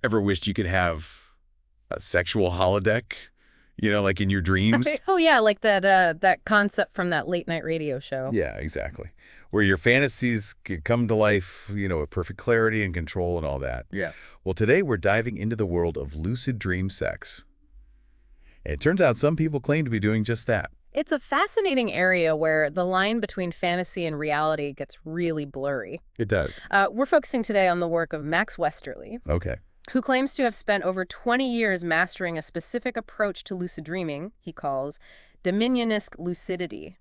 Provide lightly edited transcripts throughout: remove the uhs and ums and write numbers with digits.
Ever wished you could have a sexual holodeck, like in your dreams? Oh yeah, like that concept from that late night radio show. Yeah, exactly. Where your fantasies could come to life, with perfect clarity and control and all that. Yeah. Well, today we're diving into the world of lucid dream sex. And it turns out some people claim to be doing just that. It's a fascinating area where the line between fantasy and reality gets really blurry. It does. We're focusing today on the work of Max Westerly, Okay. who claims to have spent over 20 years mastering a specific approach to lucid dreaming he calls Dominionist Lucidity,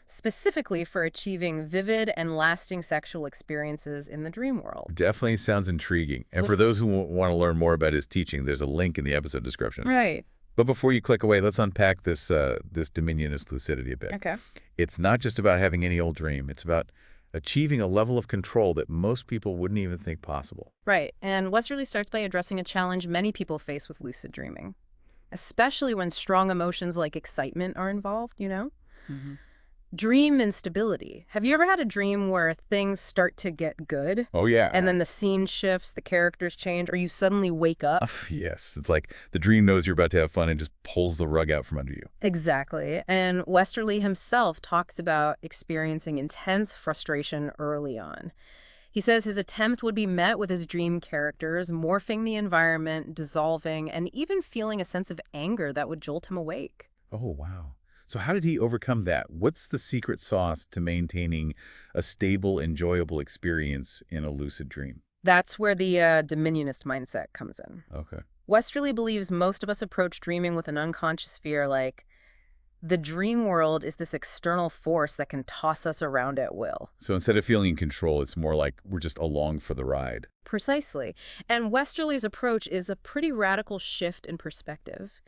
specifically for achieving vivid and lasting sexual experiences in the dream world. Definitely sounds intriguing. And for those who want to learn more about his teaching, there's a link in the episode description. Right. But before you click away, let's unpack this Dominionist lucidity a bit. Okay. It's not just about having any old dream. It's about achieving a level of control that most people wouldn't even think possible. Right. And Westerly starts by addressing a challenge many people face with lucid dreaming, especially when strong emotions like excitement are involved. Mm-hmm. Dream instability. Have you ever had a dream where things start to get good? Oh, yeah. And then the scene shifts, the characters change, or you suddenly wake up? Yes. It's like the dream knows you're about to have fun and just pulls the rug out from under you. Exactly. And Westerly himself talks about experiencing intense frustration early on. He says his attempt would be met with his dream characters, morphing the environment, dissolving, and even feeling a sense of anger that would jolt him awake. Oh, wow. So how did he overcome that? What's the secret sauce to maintaining a stable, enjoyable experience in a lucid dream? That's where the dominionist mindset comes in. Okay. Westerly believes most of us approach dreaming with an unconscious fear like, the dream world is this external force that can toss us around at will. So instead of feeling in control, it's more like we're just along for the ride. Precisely. And Westerly's approach is a pretty radical shift in perspective.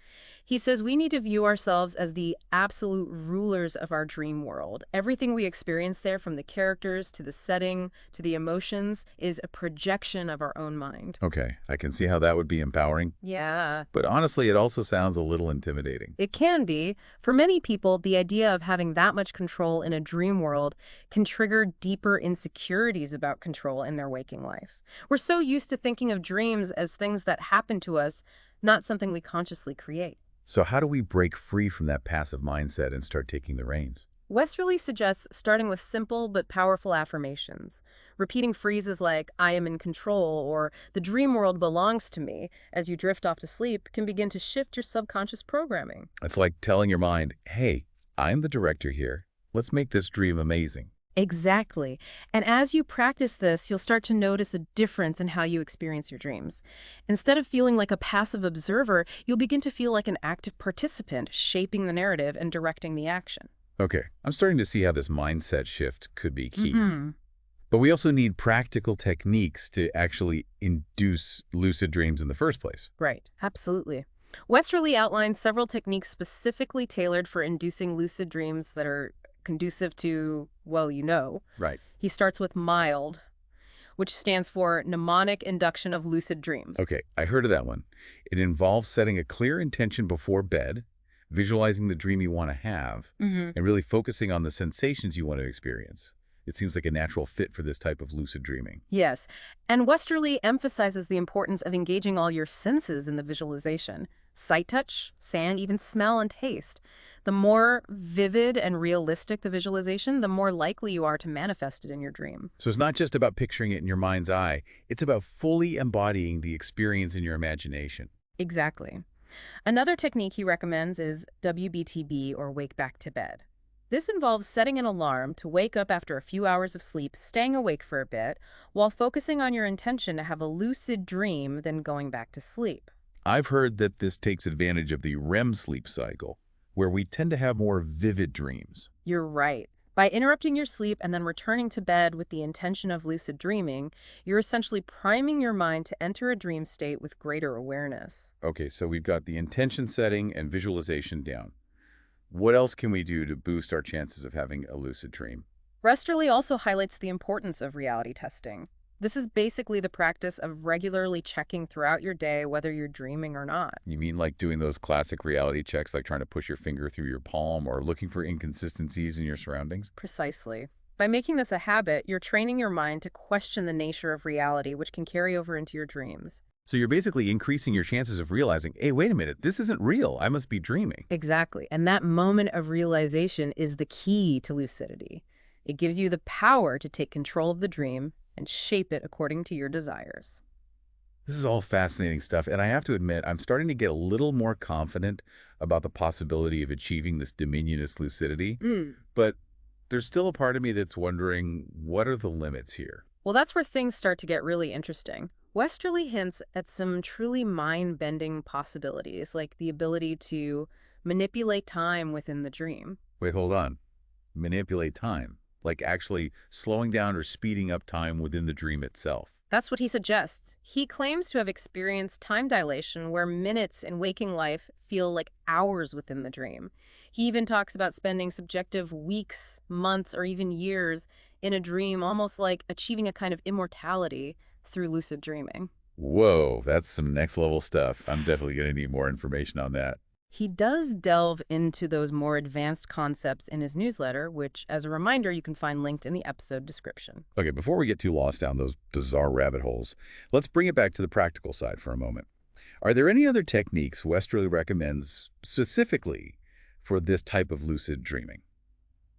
He says we need to view ourselves as the absolute rulers of our dream world. Everything we experience there, from the characters to the setting to the emotions, is a projection of our own mind. Okay, I can see how that would be empowering. Yeah. But honestly, it also sounds a little intimidating. It can be. For many people, the idea of having that much control in a dream world can trigger deeper insecurities about control in their waking life. We're so used to thinking of dreams as things that happen to us, not something we consciously create. So how do we break free from that passive mindset and start taking the reins? Westerly suggests starting with simple but powerful affirmations. Repeating phrases like, I am in control, or the dream world belongs to me, as you drift off to sleep, can begin to shift your subconscious programming. It's like telling your mind, hey, I'm the director here. Let's make this dream amazing. Exactly. And as you practice this, you'll start to notice a difference in how you experience your dreams. Instead of feeling like a passive observer, you'll begin to feel like an active participant, shaping the narrative and directing the action. Okay, I'm starting to see how this mindset shift could be key. Mm-hmm. But we also need practical techniques to actually induce lucid dreams in the first place. Right, absolutely. Westerly outlines several techniques specifically tailored for inducing lucid dreams that are conducive to, well. Right. He starts with MILD, which stands for mnemonic induction of lucid dreams. Okay, I heard of that one. It involves setting a clear intention before bed, visualizing the dream you want to have, Mm-hmm. and really focusing on the sensations you want to experience. It seems like a natural fit for this type of lucid dreaming. Yes, and Westerly emphasizes the importance of engaging all your senses in the visualization. Sight, touch, sound, even smell and taste. The more vivid and realistic the visualization, the more likely you are to manifest it in your dream. So it's not just about picturing it in your mind's eye. It's about fully embodying the experience in your imagination. Exactly. Another technique he recommends is WBTB, or wake back to bed. This involves setting an alarm to wake up after a few hours of sleep, staying awake for a bit, while focusing on your intention to have a lucid dream, then going back to sleep. I've heard that this takes advantage of the REM sleep cycle, where we tend to have more vivid dreams. You're right. By interrupting your sleep and then returning to bed with the intention of lucid dreaming, you're essentially priming your mind to enter a dream state with greater awareness. Okay, so we've got the intention setting and visualization down. What else can we do to boost our chances of having a lucid dream? Westerly also highlights the importance of reality testing. This is basically the practice of regularly checking throughout your day whether you're dreaming or not. You mean like doing those classic reality checks, like trying to push your finger through your palm or looking for inconsistencies in your surroundings? Precisely. By making this a habit, you're training your mind to question the nature of reality, which can carry over into your dreams. So you're basically increasing your chances of realizing, hey, wait a minute, this isn't real. I must be dreaming. Exactly. And that moment of realization is the key to lucidity. It gives you the power to take control of the dream and shape it according to your desires. This is all fascinating stuff, and I have to admit, I'm starting to get a little more confident about the possibility of achieving this Dominionist lucidity, Mm. but there's still a part of me that's wondering, what are the limits here? Well, that's where things start to get really interesting. Westerly hints at some truly mind-bending possibilities, like the ability to manipulate time within the dream. Wait, hold on. Manipulate time, like actually slowing down or speeding up time within the dream itself. That's what he suggests. He claims to have experienced time dilation where minutes in waking life feel like hours within the dream. He even talks about spending subjective weeks, months, or even years in a dream, almost like achieving a kind of immortality through lucid dreaming. Whoa, that's some next level stuff. I'm definitely going to need more information on that. He does delve into those more advanced concepts in his newsletter, which, as a reminder, you can find linked in the episode description. Okay, before we get too lost down those bizarre rabbit holes, let's bring it back to the practical side for a moment. Are there any other techniques Westerly recommends specifically for this type of lucid dreaming?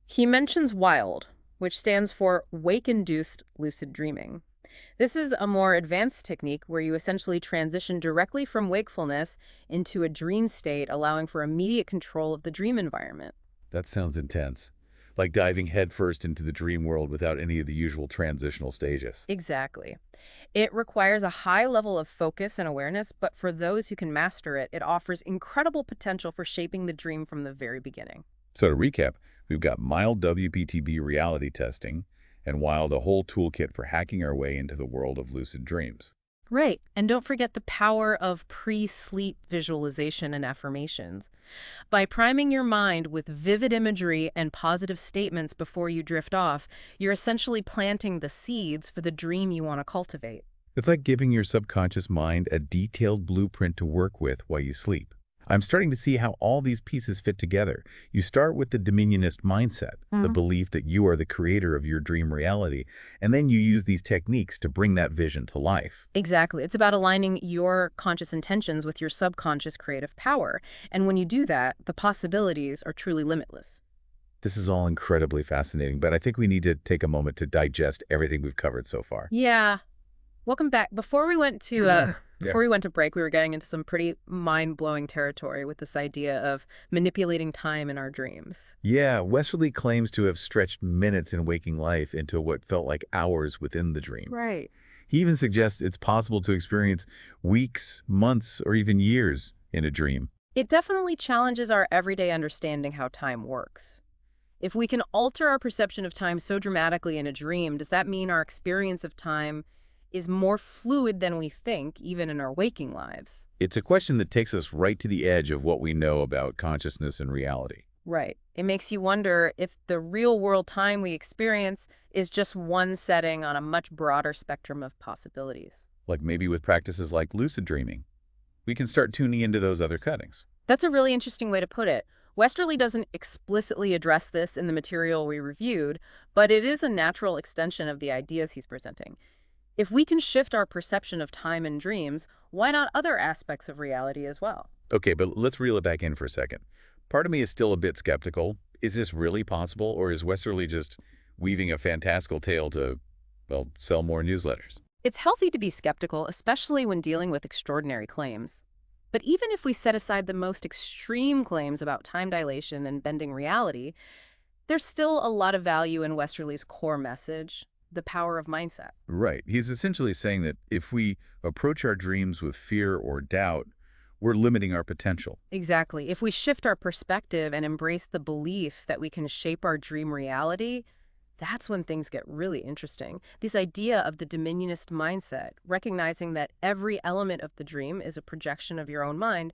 He mentions WILD, which stands for Wake-Induced Lucid Dreaming. This is a more advanced technique where you essentially transition directly from wakefulness into a dream state, allowing for immediate control of the dream environment. That sounds intense. Like diving headfirst into the dream world without any of the usual transitional stages. Exactly. It requires a high level of focus and awareness, but for those who can master it, it offers incredible potential for shaping the dream from the very beginning. So to recap, we've got mild WPTB reality testing, and wild a whole toolkit for hacking our way into the world of lucid dreams. Right. And don't forget the power of pre-sleep visualization and affirmations. By priming your mind with vivid imagery and positive statements before you drift off, you're essentially planting the seeds for the dream you want to cultivate. It's like giving your subconscious mind a detailed blueprint to work with while you sleep. I'm starting to see how all these pieces fit together. You start with the Dominionist mindset, the belief that you are the creator of your dream reality, and then you use these techniques to bring that vision to life. Exactly. It's about aligning your conscious intentions with your subconscious creative power. And when you do that, the possibilities are truly limitless. This is all incredibly fascinating, but I think we need to take a moment to digest everything we've covered so far. Yeah. Welcome back. Before we went to break, we were getting into some pretty mind-blowing territory with this idea of manipulating time in our dreams. Yeah, Westerly claims to have stretched minutes in waking life into what felt like hours within the dream. Right. He even suggests it's possible to experience weeks, months, or even years in a dream. It definitely challenges our everyday understanding how time works. If we can alter our perception of time so dramatically in a dream, does that mean our experience of time is more fluid than we think, even in our waking lives? It's a question that takes us right to the edge of what we know about consciousness and reality. Right. It makes you wonder if the real-world time we experience is just one setting on a much broader spectrum of possibilities. Like maybe with practices like lucid dreaming, we can start tuning into those other cuttings. That's a really interesting way to put it. Westerly doesn't explicitly address this in the material we reviewed, but it is a natural extension of the ideas he's presenting. If we can shift our perception of time and dreams, why not other aspects of reality as well? Okay, but let's reel it back in for a second. Part of me is still a bit skeptical. Is this really possible, or is Westerly just weaving a fantastical tale to, well, sell more newsletters? It's healthy to be skeptical, especially when dealing with extraordinary claims. But even if we set aside the most extreme claims about time dilation and bending reality, there's still a lot of value in Westerly's core message, the power of mindset. Right. He's essentially saying that if we approach our dreams with fear or doubt, we're limiting our potential. Exactly. If we shift our perspective and embrace the belief that we can shape our dream reality, that's when things get really interesting. This idea of the Dominionist mindset, recognizing that every element of the dream is a projection of your own mind,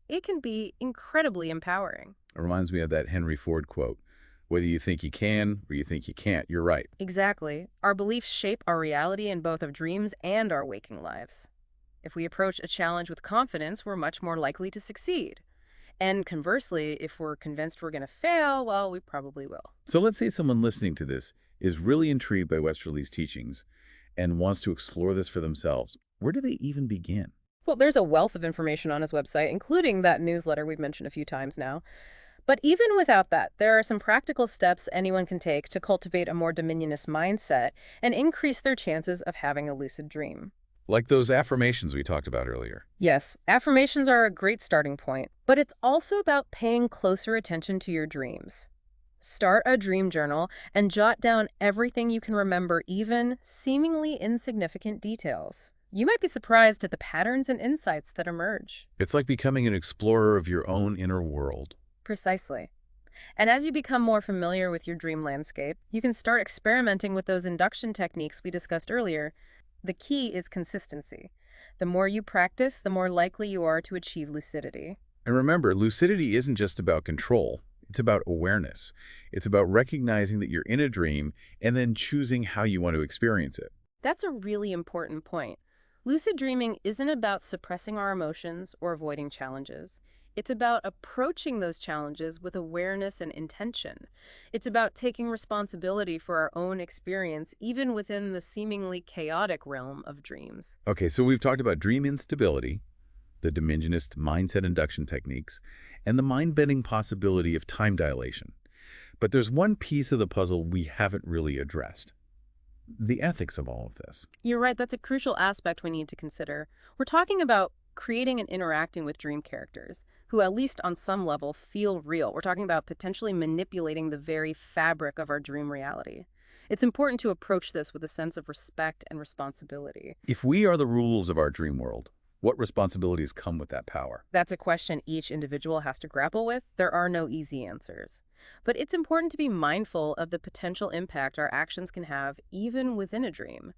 it can be incredibly empowering. It reminds me of that Henry Ford quote, whether you think you can or you think you can't, you're right. Exactly. Our beliefs shape our reality in both of dreams and our waking lives. If we approach a challenge with confidence, we're much more likely to succeed. And conversely, if we're convinced we're going to fail, well, we probably will. So let's say someone listening to this is really intrigued by Westerly's teachings and wants to explore this for themselves. Where do they even begin? Well, there's a wealth of information on his website, including that newsletter we've mentioned a few times now. But even without that, there are some practical steps anyone can take to cultivate a more dominionist mindset and increase their chances of having a lucid dream. Like those affirmations we talked about earlier. Yes, affirmations are a great starting point, but it's also about paying closer attention to your dreams. Start a dream journal and jot down everything you can remember, even seemingly insignificant details. You might be surprised at the patterns and insights that emerge. It's like becoming an explorer of your own inner world. Precisely. And as you become more familiar with your dream landscape, you can start experimenting with those induction techniques we discussed earlier. The key is consistency. The more you practice, the more likely you are to achieve lucidity. And remember, lucidity isn't just about control. It's about awareness. It's about recognizing that you're in a dream and then choosing how you want to experience it. That's a really important point. Lucid dreaming isn't about suppressing our emotions or avoiding challenges. It's about approaching those challenges with awareness and intention. It's about taking responsibility for our own experience, even within the seemingly chaotic realm of dreams. Okay, so we've talked about dream instability, the Dominionist mindset induction techniques, and the mind-bending possibility of time dilation. But there's one piece of the puzzle we haven't really addressed: the ethics of all of this. You're right, that's a crucial aspect we need to consider. We're talking about creating and interacting with dream characters who, at least on some level, feel real. We're talking about potentially manipulating the very fabric of our dream reality. It's important to approach this with a sense of respect and responsibility. If we are the rulers of our dream world, what responsibilities come with that power? That's a question each individual has to grapple with. There are no easy answers. But it's important to be mindful of the potential impact our actions can have even within a dream.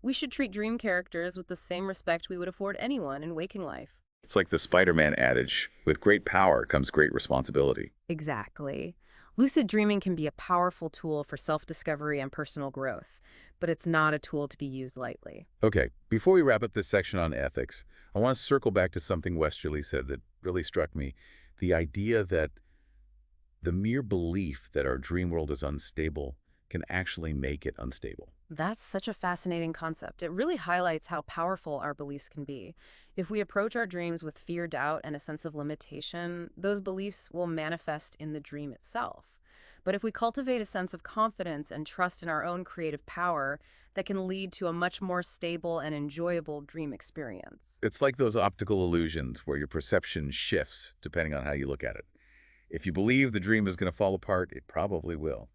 We should treat dream characters with the same respect we would afford anyone in waking life. It's like the Spider-Man adage, with great power comes great responsibility. Exactly. Lucid dreaming can be a powerful tool for self-discovery and personal growth, but it's not a tool to be used lightly. Okay, before we wrap up this section on ethics, I want to circle back to something Westerly said that really struck me. The idea that the mere belief that our dream world is unstable can actually make it unstable. That's such a fascinating concept. It really highlights how powerful our beliefs can be. If we approach our dreams with fear, doubt, and a sense of limitation, those beliefs will manifest in the dream itself. But if we cultivate a sense of confidence and trust in our own creative power, that can lead to a much more stable and enjoyable dream experience. It's like those optical illusions where your perception shifts depending on how you look at it. If you believe the dream is going to fall apart, it probably will.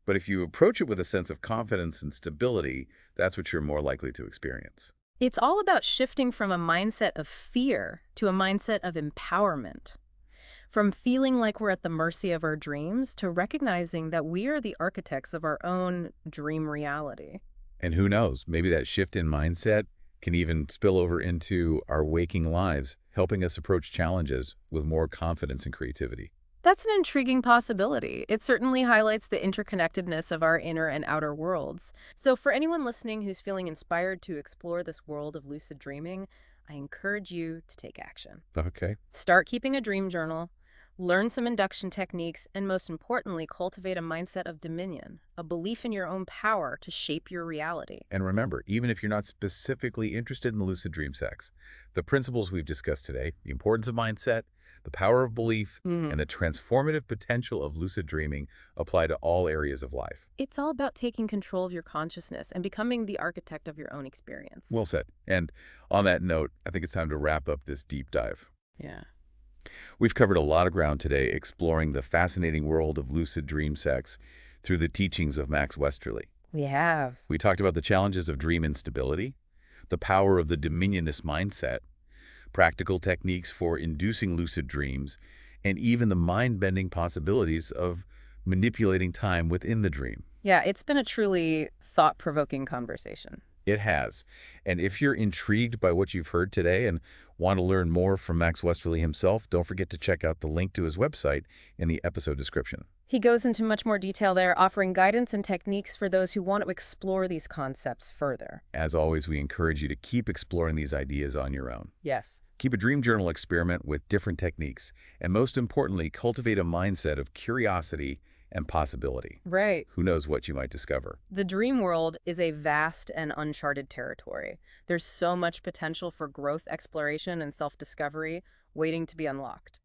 But if you approach it with a sense of confidence and stability, that's what you're more likely to experience. It's all about shifting from a mindset of fear to a mindset of empowerment. From feeling like we're at the mercy of our dreams to recognizing that we are the architects of our own dream reality. And who knows, maybe that shift in mindset can even spill over into our waking lives, helping us approach challenges with more confidence and creativity. That's an intriguing possibility. It certainly highlights the interconnectedness of our inner and outer worlds. So for anyone listening who's feeling inspired to explore this world of lucid dreaming, I encourage you to take action. Okay. Start keeping a dream journal, learn some induction techniques, and most importantly, cultivate a mindset of dominion, a belief in your own power to shape your reality. And remember, even if you're not specifically interested in lucid dream sex, the principles we've discussed today, the importance of mindset, the power of belief, and the transformative potential of lucid dreaming apply to all areas of life. It's all about taking control of your consciousness and becoming the architect of your own experience. Well said. And on that note, I think it's time to wrap up this deep dive. Yeah. We've covered a lot of ground today exploring the fascinating world of lucid dream sex through the teachings of Max Westerly. We have. We talked about the challenges of dream instability, the power of the dominionist mindset, practical techniques for inducing lucid dreams, and even the mind-bending possibilities of manipulating time within the dream. Yeah, it's been a truly thought-provoking conversation. It has. And if you're intrigued by what you've heard today and want to learn more from Max Westerly himself, don't forget to check out the link to his website in the episode description. He goes into much more detail there, offering guidance and techniques for those who want to explore these concepts further. As always, we encourage you to keep exploring these ideas on your own. Yes. Keep a dream journal experiment with different techniques, and most importantly, cultivate a mindset of curiosity and possibility. Right. Who knows what you might discover? The dream world is a vast and uncharted territory. There's so much potential for growth, exploration, and self-discovery waiting to be unlocked.